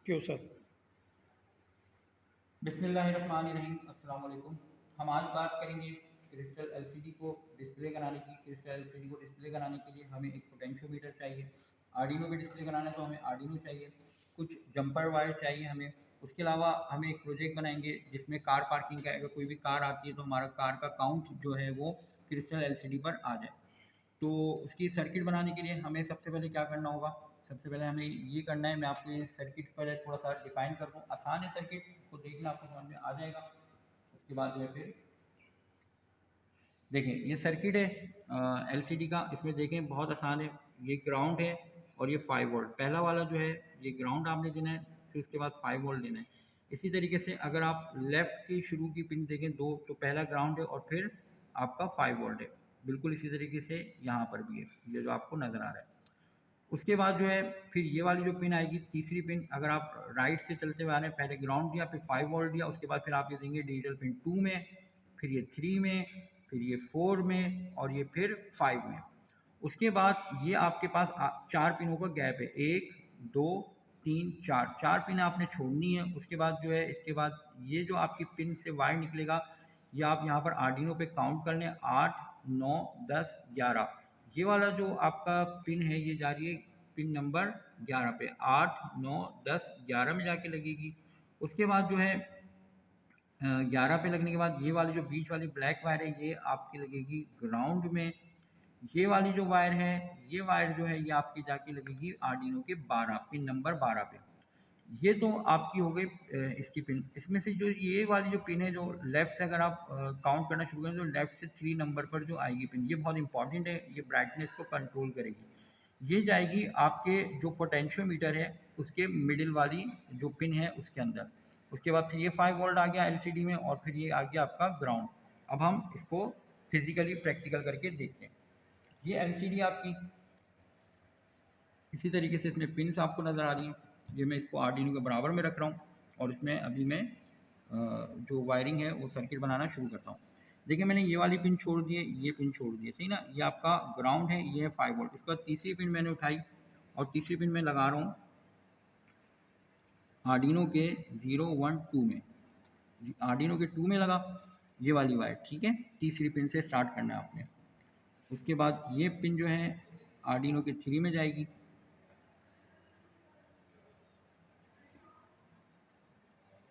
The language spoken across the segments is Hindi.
क्यों सर? बिस्मिल्लाहिर्रहमानिर्रहीम। अस्सलाम वालेकुम। हम आज बात करेंगे क्रिस्टल एलसीडी को डिस्प्ले कराने की। क्रिस्टल एलसीडी को डिस्प्ले कराने के लिए हमें एक पोटेंशियोमीटर चाहिए। आर्डिनो पे डिस्प्ले कराना है तो हमें आर्डिनो चाहिए, कुछ जंपर वायर चाहिए हमें। उसके अलावा हमें एक प्रोजेक्ट बनाएंगे जिसमें कार पार्किंग का, अगर कोई भी कार आती है तो हमारा कार का काउंट जो है वो क्रिस्टल एलसीडी पर आ जाए। तो उसकी सर्किट बनाने के लिए हमें सबसे पहले क्या करना होगा? सबसे पहले हमें ये करना है, मैं आपको ये सर्किट पहले थोड़ा सा डिफाइन कर दूँ। आसान है सर्किट, इसको देखना आपको समझ में आ जाएगा। उसके बाद जो है फिर देखें, ये सर्किट है एलसीडी का। इसमें देखें बहुत आसान है। ये ग्राउंड है और ये 5 वोल्ट। पहला वाला जो है ये ग्राउंड आपने देना है, फिर उसके बाद 5 वोल्ट देना है। इसी तरीके से अगर आप लेफ्ट की शुरू की पिन देखें दो, तो पहला ग्राउंड है और फिर आपका 5 वोल्ट है। बिल्कुल इसी तरीके से यहाँ पर भी है, ये जो आपको नज़र आ रहा है। उसके बाद जो है फिर ये वाली जो पिन आएगी, तीसरी पिन, अगर आप राइट से चलते हुए आ रहे हैं, पहले ग्राउंड दिया, फिर 5 वोल्ट दिया, उसके बाद फिर आप ये देंगे डिजिटल पिन 2 में, फिर ये 3 में, फिर ये 4 में और ये फिर 5 में। उसके बाद ये आपके पास 4 पिनों का गैप है, 1 2 3 4, 4 पिन आपने छोड़नी है। उसके बाद जो है इसके बाद ये जो आपकी पिन से वायर निकलेगा, ये आप यहाँ पर आर्डिनो पे काउंट कर लें, 8 9 10 11। ये वाला जो आपका पिन है ये जा रही है पिन नंबर 11 पे, 8 9 10 11 में जाके लगेगी। उसके बाद जो है 11 पे लगने के बाद ये वाली जो बीच वाली ब्लैक वायर है ये आपकी लगेगी ग्राउंड में। ये वाली जो वायर है, ये वायर जो है ये आपकी जाके लगेगी आर्डिनो के 12 पिन नंबर 12 पे। ये तो आपकी हो गई इसकी पिन। इसमें से जो ये वाली जो पिन है, जो लेफ्ट से अगर आप काउंट करना शुरू करें तो लेफ्ट से 3 नंबर पर जो आएगी पिन, ये बहुत इंपॉर्टेंट है, ये ब्राइटनेस को कंट्रोल करेगी। ये जाएगी आपके जो पोटेंशियोमीटर है उसके मिडिल वाली जो पिन है उसके अंदर। उसके बाद फिर ये 5 वोल्ट आ गया एलसीडी में और फिर ये आ गया आपका ग्राउंड। अब हम इसको फिजिकली प्रैक्टिकल करके देखते हैं। ये एलसीडी आपकी इसी तरीके से इसमें पिन्स आपको नज़र आ रही हैं। ये मैं इसको आर्डिनो के बराबर में रख रहा हूँ और इसमें अभी मैं जो वायरिंग है वो सर्किट बनाना शुरू करता हूँ। देखिए मैंने ये वाली पिन छोड़ दी है, ये पिन छोड़ दी है, सही ना। ये आपका ग्राउंड है, ये है 5 वोल्ट। इसके बाद तीसरी पिन मैंने उठाई और तीसरी पिन में लगा रहा हूँ आर्डिनो के 0 1 2 में। आर्डिनो के 2 में लगा ये वाली वायर, ठीक है। तीसरी पिन से स्टार्ट करना है आपने। उसके बाद ये पिन जो है आर्डिनो के 3 में जाएगी।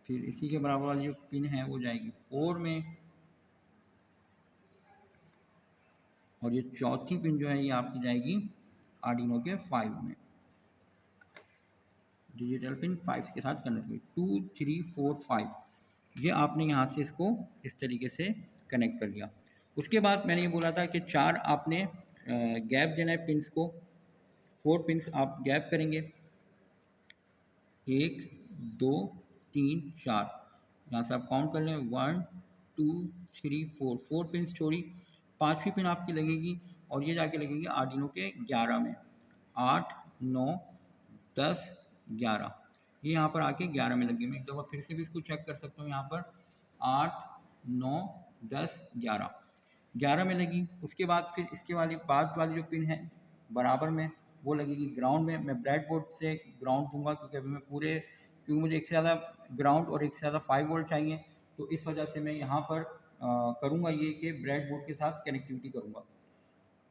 फिर इसी के बराबर वाली जो पिन है वो जाएगी 4 में और ये चौथी पिन जो है ये आपकी जाएगी आर्डिनो के 5 में। डिजिटल पिन 5 के साथ कनेक्ट हुई, 2 3 4 5। ये आपने यहाँ से इसको इस तरीके से कनेक्ट कर लिया। उसके बाद मैंने ये बोला था कि 4 आपने गैप देना है पिन्स को। 4 पिन्स आप गैप करेंगे, 1 2 3 4। यहाँ से आप काउंट कर लें, 1 2 3 4, 4 पिन्स छोड़ी। पांचवी पिन आपकी लगेगी और ये जाके लगेगी आर्डिनो के 11 में, 8 9 10 11। ये यहाँ पर आके 11 में लगी। मैं एक दफ़ा फिर से भी इसको चेक कर सकता हूँ। यहाँ पर 8 9 10 11, 11 में लगी। उसके बाद फिर इसके वाली बाद वाली जो पिन है बराबर में वो लगेगी ग्राउंड में। मैं ब्रेड बोर्ड से ग्राउंड दूंगा क्योंकि अभी मैं पूरे, क्योंकि मुझे एक से ज़्यादा ग्राउंड और एक से ज़्यादा 5 वोल्ट चाहिए, तो इस वजह से मैं यहाँ पर करूँगा ये कि ब्रेड बोर्ड के साथ कनेक्टिविटी करूँगा।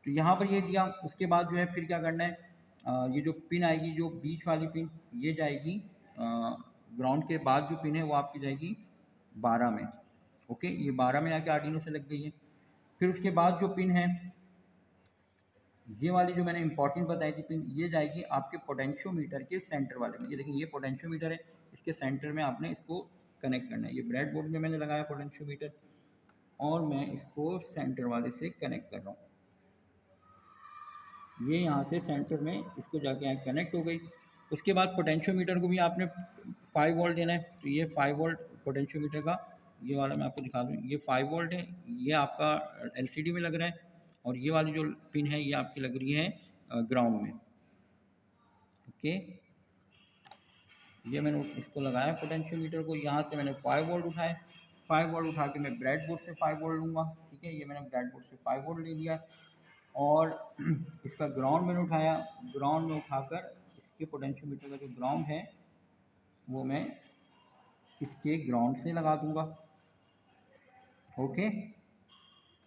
तो यहाँ पर ये दिया। उसके बाद जो है फिर क्या करना है, ये जो पिन आएगी, जो बीच वाली पिन, ये जाएगी ग्राउंड के बाद जो पिन है वो आपकी जाएगी 12 में। ओके, ये 12 में आके आर्डिनो से लग गई है। फिर उसके बाद जो पिन है ये वाली जो मैंने इंपॉर्टेंट बताई थी पिन, ये जाएगी आपके पोटेंशियोमीटर के सेंटर वाले में। ये देखिए ये पोटेंशियोमीटर है, इसके सेंटर में आपने इसको कनेक्ट करना है। ये ब्रेड बोर्ड में मैंने लगाया पोटेंशियोमीटर और मैं इसको सेंटर वाले से कनेक्ट कर रहा हूँ। ये यहाँ से सेंटर में इसको जाके यहाँ कनेक्ट हो गई। उसके बाद पोटेंशियोमीटर को भी आपने 5 वोल्ट देना है, तो ये 5 वोल्ट पोटेंशियोमीटर का, ये वाला मैं आपको दिखा दूँ, ये 5 वोल्ट है, ये आपका एलसीडी में लग रहा है और ये वाली जो पिन है ये आपकी लग रही है ग्राउंड में। ओके, ये मैंने इसको लगाया पोटेंशियोमीटर को। यहाँ से मैंने 5 वोल्ट उठाए, 5 वोल्ट उठा के मैं ब्रेड बोर्ड से 5 वोल्ट लूँगा, ठीक है। ये मैंने ब्रेड बोर्ड से 5 वोल्ट ले लिया और इसका ग्राउंड मैंने उठाया। ग्राउंड में उठाकर इसके पोटेंशियोमीटर का जो ग्राउंड है वो मैं इसके ग्राउंड से लगा दूंगा। ओके,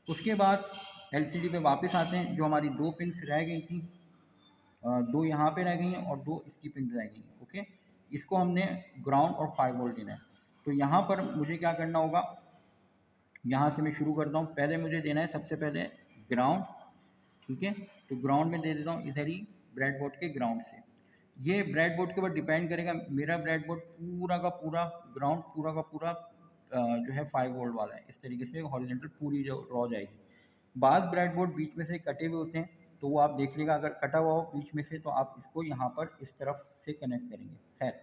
उसके बाद एलसीडी पे वापस आते हैं। जो हमारी दो पिन्स रह गई थी, दो यहाँ पे रह गई हैं और दो इसकी पिन रह गई हैं। ओके, इसको हमने ग्राउंड और 5 वोल्ट देना है। तो यहाँ पर मुझे क्या करना होगा, यहाँ से मैं शुरू करता हूँ। पहले मुझे देना है सबसे पहले ग्राउंड, ठीक है। तो ग्राउंड में दे देता हूँ इधर ही ब्रेडबोर्ड के ग्राउंड से। ये ब्रेडबोर्ड के ऊपर डिपेंड करेगा। मेरा ब्रेडबोर्ड पूरा का पूरा ग्राउंड पूरा का पूरा जो है 5 वोल्ट वाला है। इस तरीके से हॉरिजॉन्टल पूरी जो रॉ जाएगी। बाद ब्रेडबोर्ड बीच में से कटे हुए होते हैं, तो वो आप देख लीजिएगा। अगर कटा हुआ हो बीच में से तो आप इसको यहाँ पर इस तरफ से कनेक्ट करेंगे। खैर,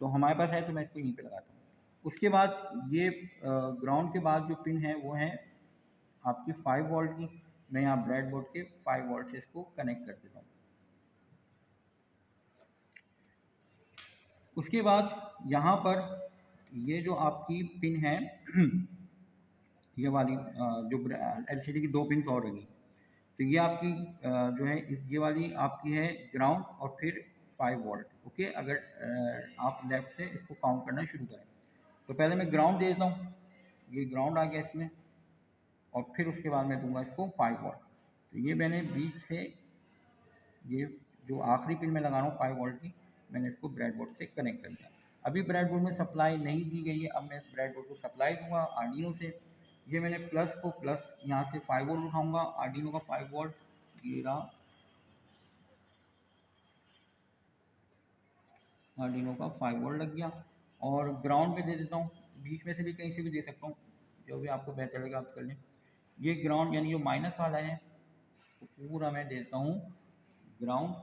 तो हमारे पास है तो मैं इसको यहीं पे लगाता हूँ। उसके बाद ये ग्राउंड के बाद जो पिन है वो है आपकी 5 वोल्ट की। मैं यहाँ ब्रेडबोर्ड के 5 वोल्ट से इसको कनेक्ट कर देता हूँ। उसके बाद यहाँ पर ये जो आपकी पिन है ये वाली जो एलसीडी की दो पिन और रही, तो ये आपकी जो है ये वाली आपकी है ग्राउंड और फिर 5 वोल्ट। ओके, अगर आप लेफ्ट से इसको काउंट करना शुरू करें तो पहले मैं ग्राउंड दे देता हूँ। ये ग्राउंड आ गया इसमें, और फिर उसके बाद मैं दूंगा इसको 5 वोल्ट। तो ये मैंने बीच से ये जो आखिरी पिन मैं लगा रहा हूँ 5 वोल्ट की, मैंने इसको ब्रेडबोर्ड से कनेक्ट कर दिया। अभी ब्रेडबोर्ड में सप्लाई नहीं दी गई है, अब मैं ब्रेडबोर्ड को सप्लाई दूंगा आर्डिनो से। ये मैंने प्लस को प्लस यहाँ से 5 वोल्ट उठाऊंगा, आर्डिनो का 5 वोल्ट ये रहा, आर्डिनो का 5 वोल्ट लग गया। और ग्राउंड पे दे देता हूँ, बीच में से भी कहीं से भी दे सकता हूँ, जो भी आपको बेहतर लगे आप कर लें। ये ग्राउंड यानी जो माइनस वाला है तो पूरा मैं देता हूँ ग्राउंड।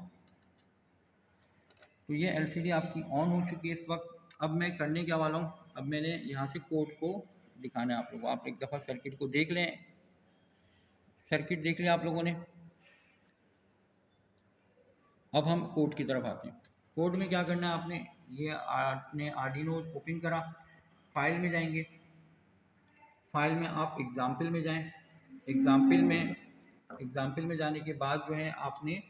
तो ये एलसीडी आपकी ऑन हो चुकी है इस वक्त। अब मैं करने क्या वाला हूँ, अब मैंने यहाँ से कोड को दिखाना है आप लोगों को। आप एक दफ़ा सर्किट को देख लें, सर्किट देख लिया आप लोगों ने। अब हम कोड की तरफ आते हैं। कोड में क्या करना है आपने, ये आपने आर्डिनो ओपन करा, फाइल में जाएंगे, फाइल में आप एग्जाम्पल में जाएं। एग्जाम्पल में जाने के बाद जो है आपने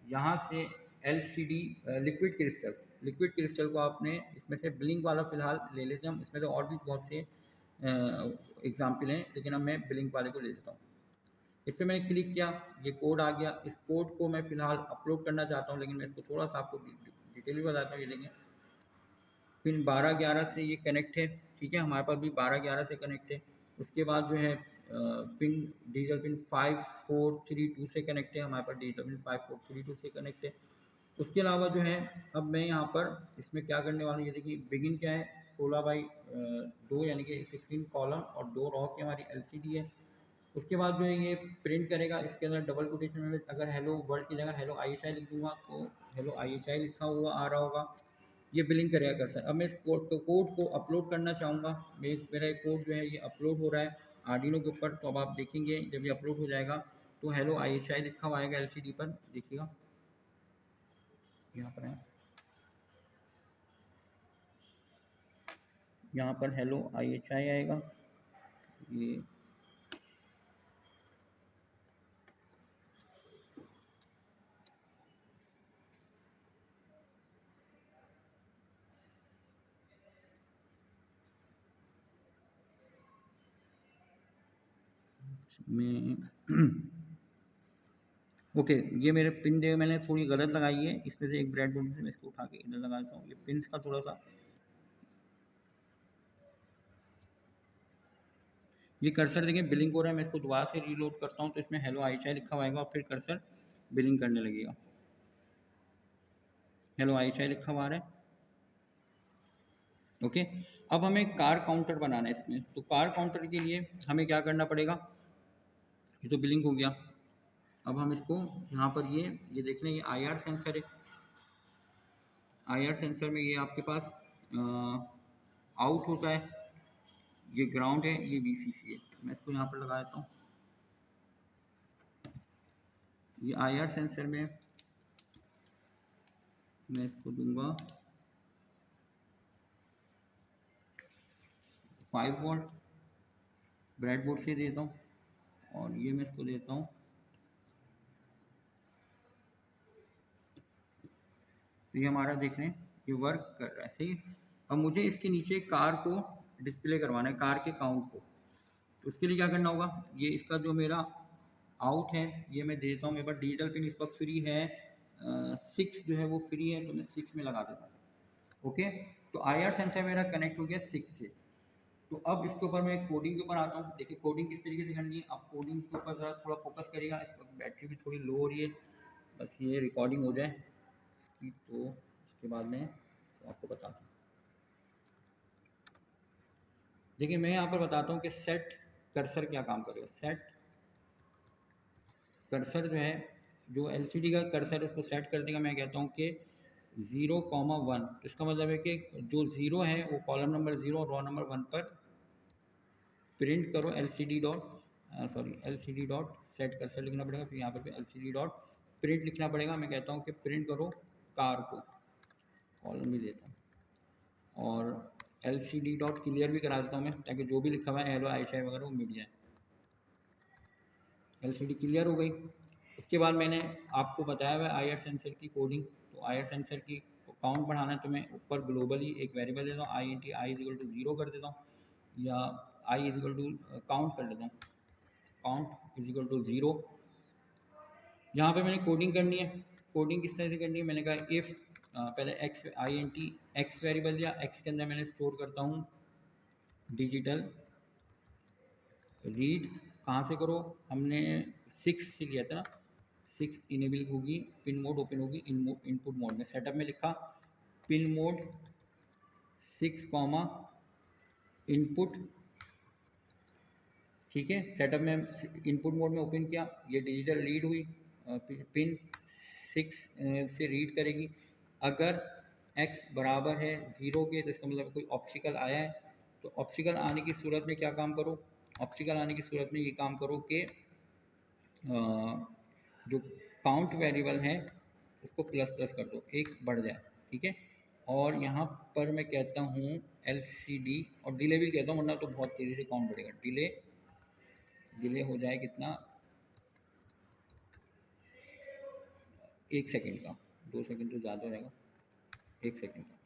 यहाँ से एलसीडी लिक्विड क्रिस्टल को आपने इसमें से ब्लिंक वाला फ़िलहाल ले लेते हैं हम। इसमें तो और भी बहुत से एग्जाम्पल हैं, लेकिन अब मैं ब्लिंक वाले को ले लेता हूँ। इस पर मैंने क्लिक किया, ये कोड आ गया। इस कोड को मैं फ़िलहाल अपलोड करना चाहता हूँ, लेकिन मैं इसको थोड़ा सा आपको डिटेल भी बताता हूँ। ये देखें, पिन 12-11 से ये कनेक्ट है, ठीक है। हमारे पास भी 12-11 से कनेक्ट है। उसके बाद जो है पिन डिजिटल पिन 5432 से कनेक्ट है, हमारे पास डिजिटल पिन 5432 से कनेक्ट है। उसके अलावा जो है अब मैं यहाँ पर इसमें क्या करने वाला हूँ, ये देखिए बिगिन क्या है 16/2 यानी कि 16 कॉलम और 2 रॉ की हमारी एलसीडी है। उसके बाद जो है ये प्रिंट करेगा, इसके अंदर डबल कोटेशन में अगर हेलो वर्ल्ड की जगह हेलो IHI लिख दूंगा तो हेलो IHI लिखा हुआ आ रहा होगा। ये बिलिंग करेगा कर सर। अब मैं इस कोड को अपलोड करना चाहूँगा। मेरा एक कोड जो है ये अपलोड हो रहा है आर्डिनो के ऊपर। तो अब आप देखेंगे जब ये अपलोड हो जाएगा तो हेलो IHI लिखा हुआ आएगा एलसीडी पर, देखिएगा यहाँ पर है, यहाँ पर हेलो IHI आएगा। ये मैं ओके, ये मेरे पिन दे मैंने थोड़ी गलत लगाई है। इसमें से एक ब्रेडबोर्ड से मैं इसको उठा के इधर लगा देता हूँ। ये पिन का थोड़ा सा ये कर्सर देखिए बिलिंग हो रहा है। मैं इसको दोबारा से रीलोड करता हूँ तो इसमें हेलो IHI लिखा हुआ आएगा और फिर कर्सर बिलिंग करने लगेगा। हेलो IHI लिखा हुआ आ रहा है। ओके, अब हमें कार काउंटर बनाना है इसमें। तो कार काउंटर के लिए हमें क्या करना पड़ेगा, ये तो बिलिंग हो गया। अब हम इसको यहाँ पर ये देख लें, ये IR सेंसर है। IR सेंसर में ये आपके पास आउट होता है, ये ग्राउंड है, ये VCC है। मैं इसको यहाँ पर लगा देता हूँ। ये IR सेंसर में मैं इसको दूंगा 5 वोल्ट, ब्रेडबोर्ड से देता हूँ। और ये मैं इसको देता हूँ, तो ये हमारा देख रहे हैं ये वर्क कर रहा है, सही है। अब मुझे इसके नीचे कार को डिस्प्ले करवाना है, कार के काउंट को। तो उसके लिए क्या करना होगा, ये इसका जो मेरा आउट है ये मैं देता हूँ। मेरे पास डिजिटल पिन इस वक्त फ्री है, 6 जो है वो फ्री है, तो मैं 6 में लगा देता हूँ। ओके, तो IR सेंसर मेरा कनेक्ट हो गया 6 से। तो अब इसके ऊपर मैं कोडिंग के ऊपर आता हूँ। देखिए कोडिंग किस तरीके से करनी है, आप कोडिंग के ऊपर ज़रा थोड़ा फोकस करिएगा। इस वक्त बैटरी भी थोड़ी लो हो रही है, बस ये रिकॉर्डिंग हो जाए इसकी, तो उसके बाद मैं आपको बताता हूँ। देखिए मैं यहाँ पर बताता हूँ कि सेट कर्सर क्या काम करेगा। सेट कर्सर जो है, जो LCD का कर्सर है उसको सेट कर देगा। मैं कहता हूँ कि 0,1, तो इसका मतलब है कि जो 0 है वो कॉलम नंबर 0 और रो नंबर 1 पर प्रिंट करो LCD डॉट सेट कर्सर लिखना पड़ेगा। फिर यहाँ पर LCD डॉट प्रिंट लिखना पड़ेगा। मैं कहता हूँ कि प्रिंट करो कार को, कॉलम भी देता हूँ, और LCD डॉट क्लियर भी करा देता हूँ मैं, ताकि जो भी लिखा हुआ है हेलो आयशा वगैरह वो मिट जाए। LCD क्लियर हो गई। उसके बाद मैंने आपको बताया हुआ IR सेंसर की कोडिंग। तो IR सेंसर की काउंट बढ़ाना है तो मैं ऊपर ग्लोबली एक वेरिएबल देता हूँ, आई इज इक्वल टू 0 कर देता हूँ, या I is equal to count कर लेता हूँ, काउंट इज इक्वल टू 0। यहाँ पे मैंने कोडिंग करनी है। कोडिंग किस तरह से करनी है, मैंने कहा इफ़ पहले एक्स वेरिएबल दिया, एक्स के अंदर मैंने स्टोर करता हूँ डिजिटल रीड। कहाँ से करो, हमने 6 से लिया था ना, 6 इनेबल होगी, पिन मोड ओपन होगी इनपुट मोड में। सेटअप में लिखा पिन मोड 6 कॉमा इनपुट, ठीक है। सेटअप में इनपुट मोड में ओपन किया, ये डिजिटल रीड हुई, पिन 6 से रीड करेगी। अगर x बराबर है 0 के, तो इसका मतलब कोई ऑब्स्टिकल आया है। तो ऑब्स्टिकल आने की सूरत में क्या काम करो, ऑब्स्टिकल आने की सूरत में ये काम करो कि जो काउंट वेरिएबल है उसको प्लस प्लस कर दो, एक बढ़ जाए, ठीक है। और यहाँ पर मैं कहता हूँ LCD, और डिले भी कहता हूँ, वरना तो बहुत तेज़ी से काउंट बढ़ेगा। डिले हो जाए कितना, 1 सेकेंड का, 2 सेकेंड तो ज़्यादा रहेगा, 1 सेकेंड का।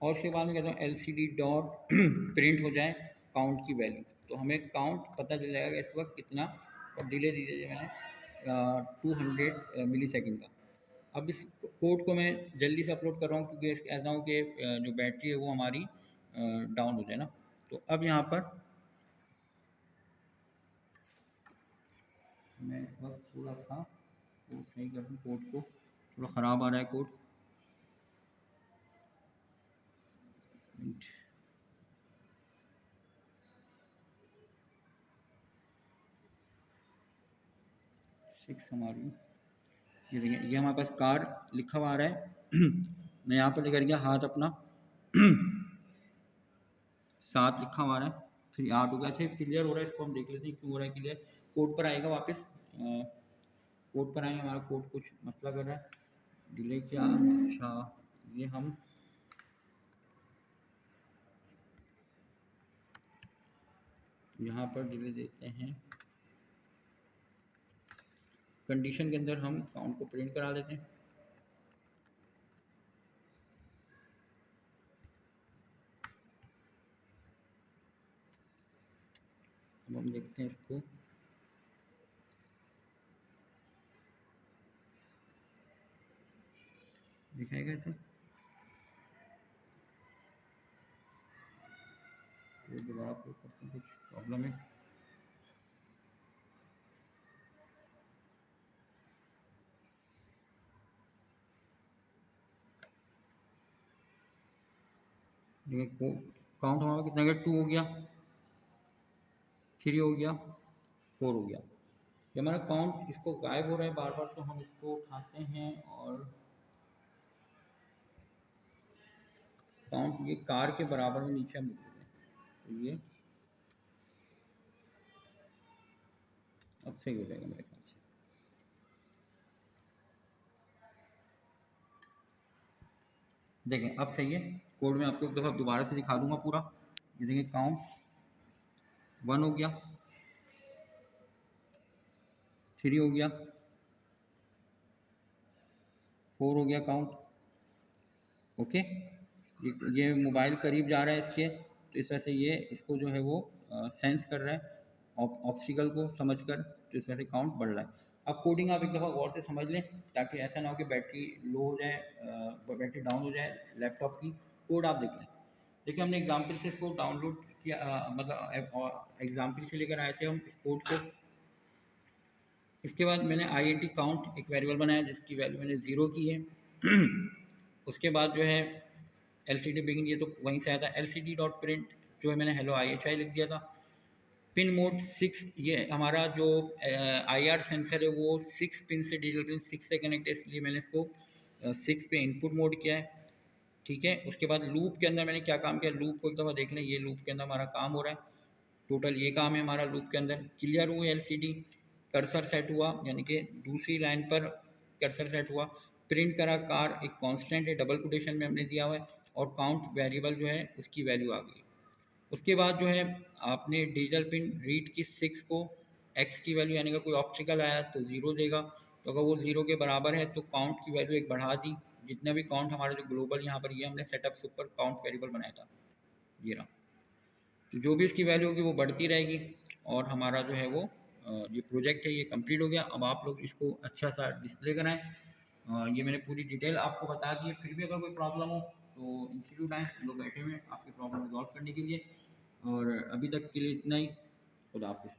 और उसके बाद में कहता हूँ LCD डॉट प्रिंट हो जाए काउंट की वैल्यू, तो हमें काउंट पता चल जाएगा इस वक्त कितना। और डिले दी जाए मैंने 200 मिली सेकेंड का। अब इस कोड को मैं जल्दी से अपलोड कर रहा हूँ, क्योंकि कहता हूँ कि जो बैटरी है वो हमारी डाउन हो जाए ना। तो अब यहाँ पर मैं इस वक्त थोड़ा सा वो सही कर दूँ, कोड को थोड़ा ख़राब आ रहा है कोड। सिक्स हमारी, ये देखिए ये हमारे पास कार लिखा हुआ आ रहा है। मैं यहाँ पर लेकर गया हाथ अपना, 7 लिखा हुआ है, फिर 8 हो गया। अच्छा क्लियर हो रहा है, इसको हम देख लेते हैं क्यों हो रहा है क्लियर। कोड पर आएगा वापस, कोड पर आएंगे, हमारा कोड कुछ मसला कर रहा है। डिले क्या, अच्छा ये हम यहाँ पर डिले देते हैं, कंडीशन के अंदर हम काउंट को प्रिंट करा देते हैं। अब हम देखते हैं इसको, दिखाएगा ऐसे, दोबारा अपलोड करते हैं, कुछ प्रॉब्लम है। देखिए काउंट हमारा कितना गया, 2 हो गया, 3 हो गया, 4 हो गया। ये हमारा काउंट इसको गायब हो रहा है बार बार, तो हम इसको उठाते हैं और काउंट ये कार के बराबर में नीचे हम लिख देते हैं। तो ये अब सही हो जाएगा मेरे ख्याल से। देखें अब सही है। कोड में आपको एक दफ़ा दोबारा से दिखा दूंगा पूरा। ये देखें काउंट 1 हो गया, 3 हो गया, 4 हो गया काउंट, ओके। ये मोबाइल करीब जा रहा है इसके, तो इस वजह से ये इसको जो है वो सेंस कर रहा है ऑब्स्टिकल को समझकर, तो इस वजह से काउंट बढ़ रहा है। अब कोडिंग आप एक दफ़ा गौर से समझ लें, ताकि ऐसा ना हो कि बैटरी लो हो जाए, बैटरी डाउन हो जाए लैपटॉप की। कोड आप देख लें। देखिए हमने एग्जाम्पल से इसको डाउनलोड किया, मतलब एग्जाम्पल से लेकर आए थे हम इस कोड को। इसके बाद मैंने int काउंट एक वेरिएबल बनाया जिसकी वैल्यू मैंने 0 की है। उसके बाद जो है LCD बिगिन, ये तो वहीं से आया था। LCD डॉट प्रिंट जो है मैंने हेलो IHI लिख दिया था। पिन मोड 6, ये हमारा जो IR सेंसर है वो 6 पिन से, डिजिटल पिन 6 से कनेक्ट है, इसलिए मैंने इसको 6 पे इनपुट मोड किया है। ठीक है, उसके बाद लूप के अंदर मैंने क्या काम किया, लूप को एक दफ़ा देख लें। ये लूप के अंदर हमारा काम हो रहा है, टोटल ये काम है हमारा लूप के अंदर। क्लियर हुई LCD, कर्सर सेट हुआ, यानी कि दूसरी लाइन पर कर्सर सेट हुआ। प्रिंट करा कार, एक कांस्टेंट है, डबल कोटेशन में हमने दिया हुआ है, और काउंट वेरिएबल जो है उसकी वैल्यू आ गई। उसके बाद जो है आपने डिजिटल पिन रीड की 6 को x की वैल्यू, यानी कि कोई ऑब्स्टिकल आया तो 0 देगा, तो अगर वो 0 के बराबर है तो काउंट की वैल्यू एक बढ़ा दी। जितना भी काउंट हमारा जो ग्लोबल यहाँ पर ये हमने सेटअप से ऊपर काउंट वेरिएबल बनाया था, ये रहा, तो जो भी इसकी वैल्यू होगी वो बढ़ती रहेगी। और हमारा जो है वो ये प्रोजेक्ट है ये कंप्लीट हो गया। अब आप लोग इसको अच्छा सा डिस्प्ले कराएं। ये मैंने पूरी डिटेल आपको बता दी है। फिर भी अगर कोई प्रॉब्लम हो तो इंस्टीट्यूट आए, लोग बैठे हुए हैं आपकी प्रॉब्लम रिजॉल्व करने के लिए। और अभी तक के लिए इतना ही। खुदा हाफिज़।